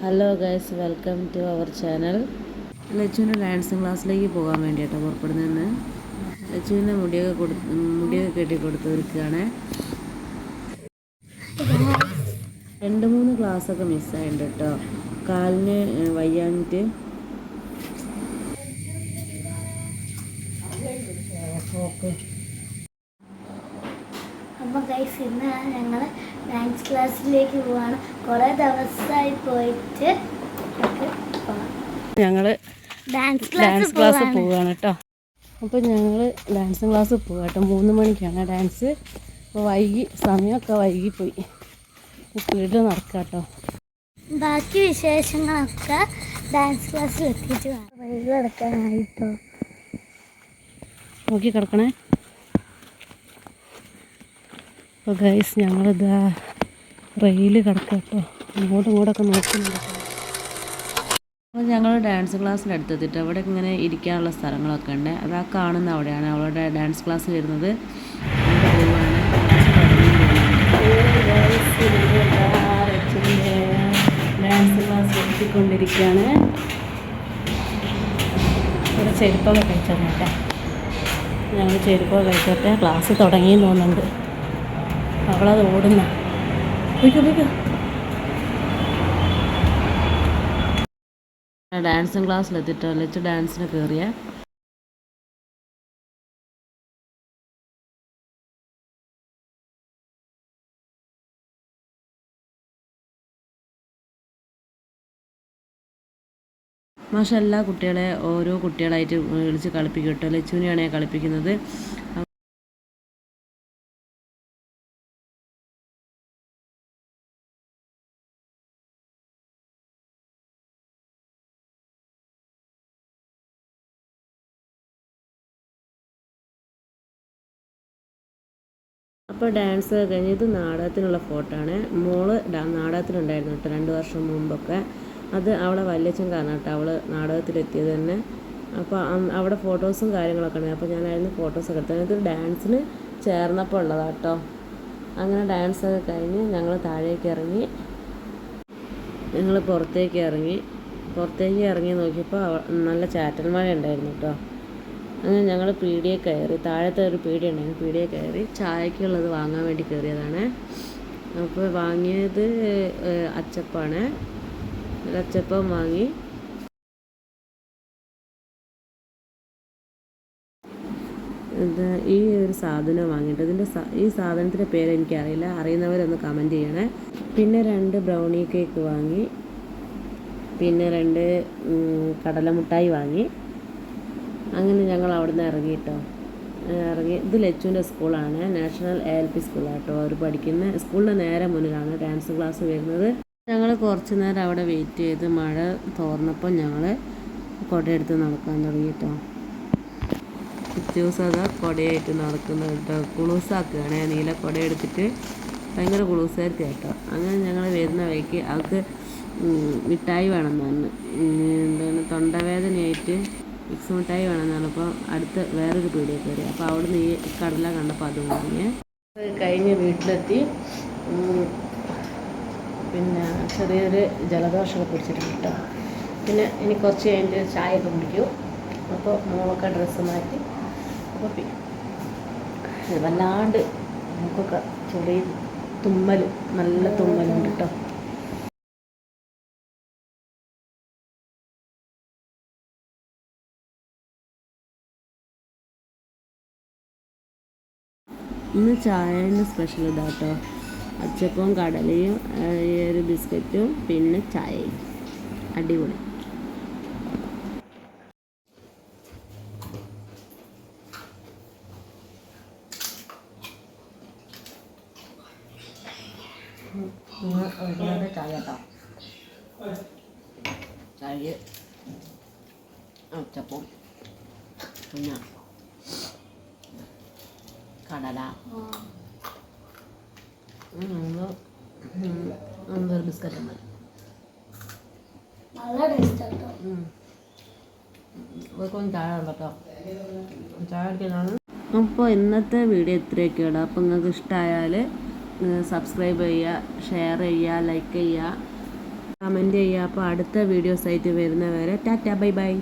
Hello guys, welcome to our channel. ലച്ചുവിൻ്റെ dancing ക്ലാസ്സിലേക്ക് പോകാൻ വേണ്ടിയിട്ടാണ് പുറപ്പെടുന്നതെന്ന്. ലച്ചുവിൻ്റെ മുടിയൊക്കെ കെട്ടി കൊടുത്തിരിക്കുകയാണ്. 2-3 ക്ലാസ്സൊക്കെ മിസ്സായിട്ടുണ്ട് കേട്ടോ, കാലിന് വയ്യാഞ്ഞിട്ട്. അപ്പോൾ ഗൈസ്, ഇന്ന് ഞങ്ങൾ ഡാൻസ് ക്ലാസ്സിലേക്ക് പോവാണ്. കുറേ ദിവസമായി പോയിട്ട് ഞങ്ങൾ ഡാൻസ് ക്ലാസ് പോവുകയാണ് കേട്ടോ. അപ്പോൾ ഞങ്ങൾ ഡാൻസിങ് ക്ലാസ് പോകാം കേട്ടോ. 3 മണിക്കാണ് ഡാൻസ്. അപ്പോൾ സമയമൊക്കെ വൈകിപ്പോയി. സ്പീഡിൽ നടക്കാം കേട്ടോ. ബാക്കി വിശേഷങ്ങളൊക്കെ ഡാൻസ് ക്ലാസ്സിൽ എത്തിയിട്ട് വൈകി കിടക്കാനായിട്ടോ. നോക്കി കിടക്കണേ. അപ്പോൾ ഗൈസ്, ഞങ്ങളിതാ റെയിൽ കിടക്കാം കേട്ടോ. ഇങ്ങോട്ടൊക്കെ നോക്കുന്നുണ്ട്. അപ്പോൾ ഞങ്ങൾ ഡാൻസ് ക്ലാസ്സിൻ്റെ അടുത്തെത്തിയിട്ട് അവിടെ ഇങ്ങനെ ഇരിക്കാനുള്ള സ്ഥലങ്ങളൊക്കെ ഉണ്ട്. അത് ആ കാണുന്ന അവിടെയാണ് അവളുടെ ഡാൻസ് ക്ലാസ് വരുന്നത്. ഡാൻസ് ക്ലാസ് എത്തിക്കൊണ്ടിരിക്കുകയാണ്. ഇവിടെ ചെരുപ്പൊക്കെ കഴിച്ചോട്ടെ കേട്ടോ. ഞങ്ങൾ ചെരുപ്പൊക്കെ കഴിച്ചോട്ടെ. ക്ലാസ് തുടങ്ങിയെന്ന് തോന്നുന്നുണ്ട്. അവളത് ഓടുന്ന പോയിക്കോ. ഡാൻസിങ് ക്ലാസ്സിലെത്തിട്ടോ ലച്ചു ഡാൻസിന് കയറിയ. മാഷ എല്ലാ കുട്ടികളെ ഓരോ കുട്ടികളായിട്ട് വിളിച്ച് കളിപ്പിക്കും കേട്ടോ. ലച്ചുവിനെയാണ് കളിപ്പിക്കുന്നത്. അപ്പോൾ ഡാൻസ് കഴിഞ്ഞ് ഇത് നാടകത്തിനുള്ള ഫോട്ടോ ആണ്. മോള് നാടകത്തിനുണ്ടായിരുന്നു കേട്ടോ 2 വർഷം മുമ്പൊക്കെ. അത് അവളെ വല്യച്ഛൻ കാരണം കേട്ടോ അവൾ നാടകത്തിലെത്തിയത് തന്നെ. അപ്പോൾ അവിടെ ഫോട്ടോസും കാര്യങ്ങളൊക്കെ ഉണ്ട്. അപ്പോൾ ഞാനായിരുന്നു ഫോട്ടോസൊക്കെ എടുത്തത്. ഇത് ഡാൻസിന് ചേർന്നപ്പോൾ ഉള്ളതാണ് കേട്ടോ. അങ്ങനെ ഡാൻസൊക്കെ കഴിഞ്ഞ് ഞങ്ങൾ താഴേക്ക് ഇറങ്ങി. ഞങ്ങൾ പുറത്തേക്ക് ഇറങ്ങി നോക്കിയപ്പോൾ നല്ല ചാറ്റൽ മഴ ഉണ്ടായിരുന്നു കേട്ടോ. അങ്ങനെ ഞങ്ങൾ പീടിയെ കയറി. താഴത്തെ ഒരു പീടിയ ഉണ്ടായിരുന്നു. പീടിയെ കയറി ചായക്കുള്ളത് വാങ്ങാൻ വേണ്ടി കയറിയതാണ്. അപ്പോൾ വാങ്ങിയത് അച്ചപ്പമാണ്. അച്ചപ്പം വാങ്ങി. ഈ ഒരു സാധനം വാങ്ങിയിട്ട് ഈ സാധനത്തിൻ്റെ പേര് എനിക്കറിയില്ല. അറിയുന്നവരൊന്ന് കമൻറ്റ് ചെയ്യണേ. പിന്നെ 2 ബ്രൗണി കേക്ക് വാങ്ങി. പിന്നെ 2 കടലമുട്ടായി വാങ്ങി. അങ്ങനെ ഞങ്ങൾ അവിടെ നിന്ന് ഇറങ്ങി. ഇത് ലച്ചുവിൻ്റെ സ്കൂളാണ്. നാഷണൽ ALP സ്കൂളാണ് കേട്ടോ. അവർ പഠിക്കുന്ന സ്കൂളിൻ്റെ നേരെ മുന്നിലാണ് ഡാൻസ് ക്ലാസ് വരുന്നത്. ഞങ്ങൾ കുറച്ച് നേരം അവിടെ വെയിറ്റ് ചെയ്ത് മഴ തോർന്നപ്പോൾ ഞങ്ങൾ കുടയെടുത്ത് നടക്കാൻ തുടങ്ങി കേട്ടോ. ദിവസം അതാ കുടയായിട്ട് നടക്കുന്നത് കേട്ടോ. കുളൂസാക്കുകയാണ്. നീല കുട എടുത്തിട്ട് ഭയങ്കര കുളൂസായിരിക്കും കേട്ടോ. അങ്ങനെ ഞങ്ങൾ വരുന്ന വഴിക്ക് അവൾക്ക് മിഠായി വേണമെന്ന് പറഞ്ഞു. എന്താണ് തൊണ്ടവേദനയായിട്ട് മിക്സ് മിഠായി വേണമെന്നാണ്. അപ്പോൾ അടുത്ത് വേറൊരു പീടിയ കയറി. അപ്പോൾ അവിടുന്ന് ഈ കടല കണ്ടപ്പോൾ അത് വാങ്ങി. കഴിഞ്ഞ് വീട്ടിലെത്തി. പിന്നെ ചെറിയൊരു ജലദോഷമൊക്കെ പിടിച്ചിട്ടുണ്ട് കേട്ടോ. പിന്നെ ഇനി കുറച്ച് കഴിഞ്ഞിട്ട് ചായയൊക്കെ കുടിക്കും. അപ്പോൾ മോളൊക്കെ ഡ്രസ്സ് മാറ്റി. അപ്പോൾ വല്ലാണ്ട് നമുക്കൊക്കെ നല്ല തുമ്മലുണ്ട് കേട്ടോ. ഇന്ന് ചായൻ്റെ സ്പെഷ്യൽ ഇതാട്ടോ. അച്ചപ്പവും കടലയും ഒരു ബിസ്ക്കറ്റും പിന്നെ ചായയും. അടിപൊളി. ചായ കേട്ടോ. ചായ അച്ചപ്പവും പിന്നെ കടല ഒരു ബിസ്ക്കറ്റ് മതി. ചായ ഉണ്ടോ ചായ അടിക്കാനാണ്. അപ്പോൾ ഇന്നത്തെ വീഡിയോ ഇത്രയൊക്കെയാണ്. അപ്പോൾ നിങ്ങൾക്ക് ഇഷ്ടമായാൽ സബ്സ്ക്രൈബ് ചെയ്യുക, ഷെയർ ചെയ്യുക, ലൈക്ക് ചെയ്യുക. കമൻറ്റ് ചെയ്യുക. അപ്പോൾ അടുത്ത വീഡിയോസ് ആയിട്ട് വരുന്നവരെ ടാറ്റ ബൈ ബൈ.